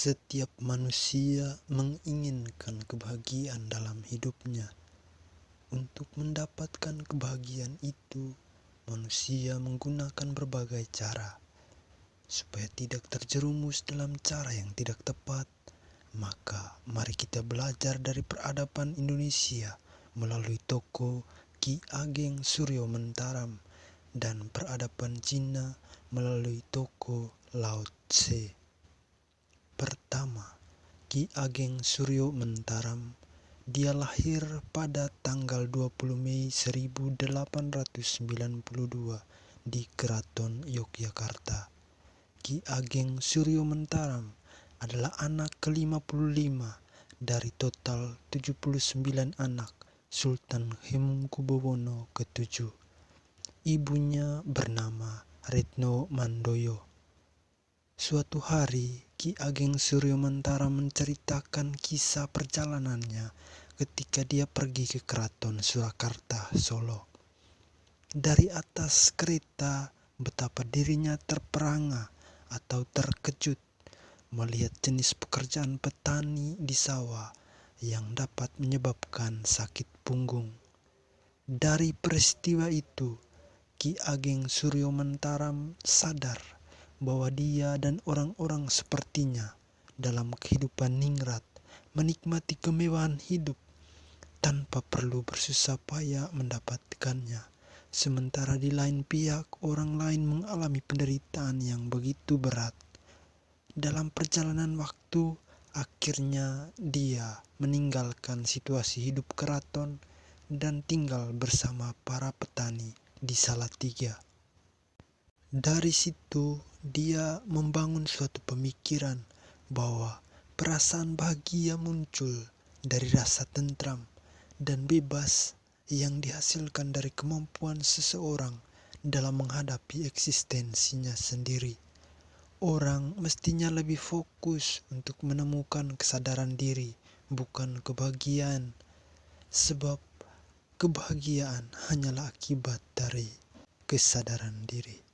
Setiap manusia menginginkan kebahagiaan dalam hidupnya. Untuk mendapatkan kebahagiaan itu, manusia menggunakan berbagai cara. Supaya tidak terjerumus dalam cara yang tidak tepat, maka mari kita belajar dari peradaban Indonesia melalui tokoh Ki Ageng Suryo Mentaram dan peradaban Cina melalui tokoh Lao Tse. Pertama, Ki Ageng Suryo Mentaram. Dia lahir pada tanggal 20 Mei 1892 di Keraton Yogyakarta. Ki Ageng Suryo Mentaram adalah anak ke-55 dari total 79 anak Sultan Hamengkubuwono ke-7. Ibunya bernama Retno Mandoyo. Suatu hari, Ki Ageng Suryo Mentaram menceritakan kisah perjalanannya ketika dia pergi ke Keraton Surakarta, Solo. Dari atas kereta, betapa dirinya terperangah atau terkejut melihat jenis pekerjaan petani di sawah yang dapat menyebabkan sakit punggung. Dari peristiwa itu, Ki Ageng Suryo Mentaram sadar bahwa dia dan orang-orang sepertinya dalam kehidupan ningrat menikmati kemewahan hidup tanpa perlu bersusah payah mendapatkannya. Sementara di lain pihak orang lain mengalami penderitaan yang begitu berat. Dalam perjalanan waktu, akhirnya dia meninggalkan situasi hidup keraton dan tinggal bersama para petani di Salatiga. Dari situ, dia membangun suatu pemikiran bahwa perasaan bahagia muncul dari rasa tentram dan bebas yang dihasilkan dari kemampuan seseorang dalam menghadapi eksistensinya sendiri. Orang mestinya lebih fokus untuk menemukan kesadaran diri, bukan kebahagiaan, sebab kebahagiaan hanyalah akibat dari kesadaran diri.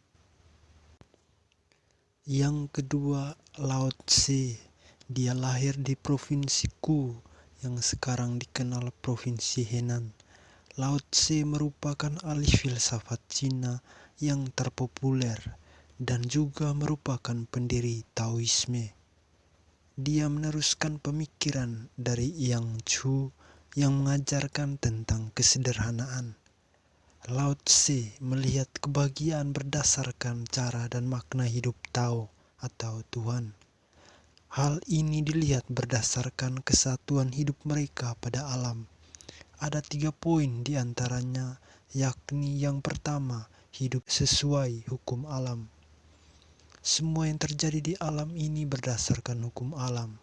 Yang kedua, Lao Tse. Dia lahir di Provinsi Ku yang sekarang dikenal Provinsi Henan. Lao Tse merupakan ahli filsafat Cina yang terpopuler dan juga merupakan pendiri Taoisme. Dia meneruskan pemikiran dari Yang Chu yang mengajarkan tentang kesederhanaan. Lao Tse melihat kebahagiaan berdasarkan cara dan makna hidup Tao atau Tuhan. Hal ini dilihat berdasarkan kesatuan hidup mereka pada alam. Ada 3 poin di antaranya, yakni yang pertama, hidup sesuai hukum alam. Semua yang terjadi di alam ini berdasarkan hukum alam.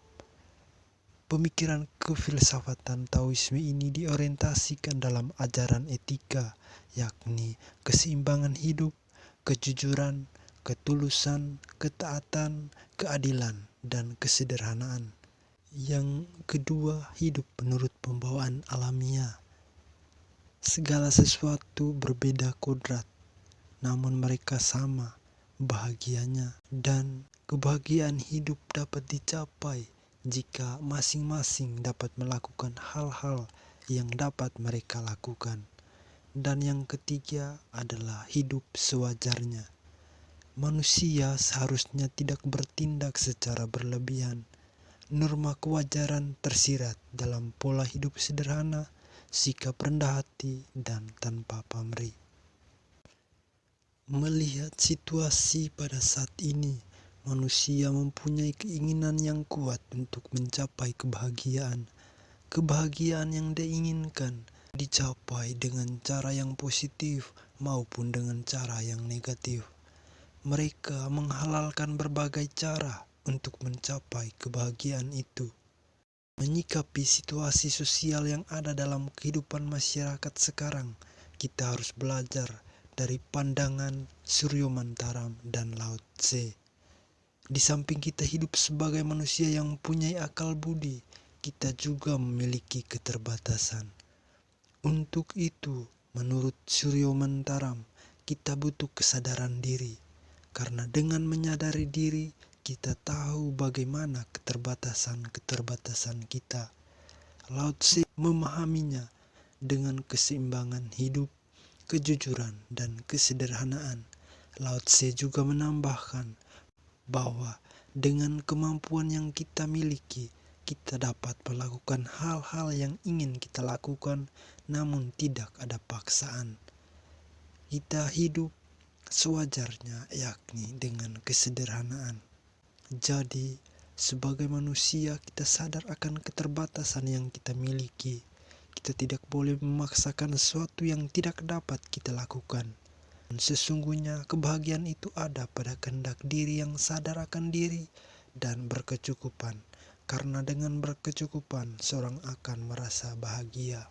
Pemikiran kefilsafatan Taoisme ini diorientasikan dalam ajaran etika, yakni keseimbangan hidup, kejujuran, ketulusan, ketaatan, keadilan, dan kesederhanaan. Yang kedua, hidup menurut pembawaan alamiah. Segala sesuatu berbeda kodrat, namun mereka sama bahagianya, dan kebahagiaan hidup dapat dicapai jika masing-masing dapat melakukan hal-hal yang dapat mereka lakukan. Dan yang ketiga adalah hidup sewajarnya. Manusia seharusnya tidak bertindak secara berlebihan. Norma kewajaran tersirat dalam pola hidup sederhana, sikap rendah hati, dan tanpa pamrih. Melihat situasi pada saat ini, manusia mempunyai keinginan yang kuat untuk mencapai kebahagiaan. Kebahagiaan yang diinginkan dicapai dengan cara yang positif maupun dengan cara yang negatif. Mereka menghalalkan berbagai cara untuk mencapai kebahagiaan itu. Menyikapi situasi sosial yang ada dalam kehidupan masyarakat sekarang, kita harus belajar dari pandangan Suryo Mentaram dan Lao Tse. Di samping kita hidup sebagai manusia yang mempunyai akal budi, kita juga memiliki keterbatasan. Untuk itu, menurut Suryo Mentaram, kita butuh kesadaran diri. Karena dengan menyadari diri, kita tahu bagaimana keterbatasan-keterbatasan kita. Lao Tse memahaminya dengan keseimbangan hidup, kejujuran, dan kesederhanaan. Lao Tse juga menambahkan bahwa dengan kemampuan yang kita miliki, kita dapat melakukan hal-hal yang ingin kita lakukan, namun tidak ada paksaan. Kita hidup sewajarnya, yakni dengan kesederhanaan. Jadi, sebagai manusia kita sadar akan keterbatasan yang kita miliki. Kita tidak boleh memaksakan sesuatu yang tidak dapat kita lakukan. Dan sesungguhnya kebahagiaan itu ada pada kehendak diri yang sadar akan diri dan berkecukupan. Karena dengan berkecukupan seorang akan merasa bahagia.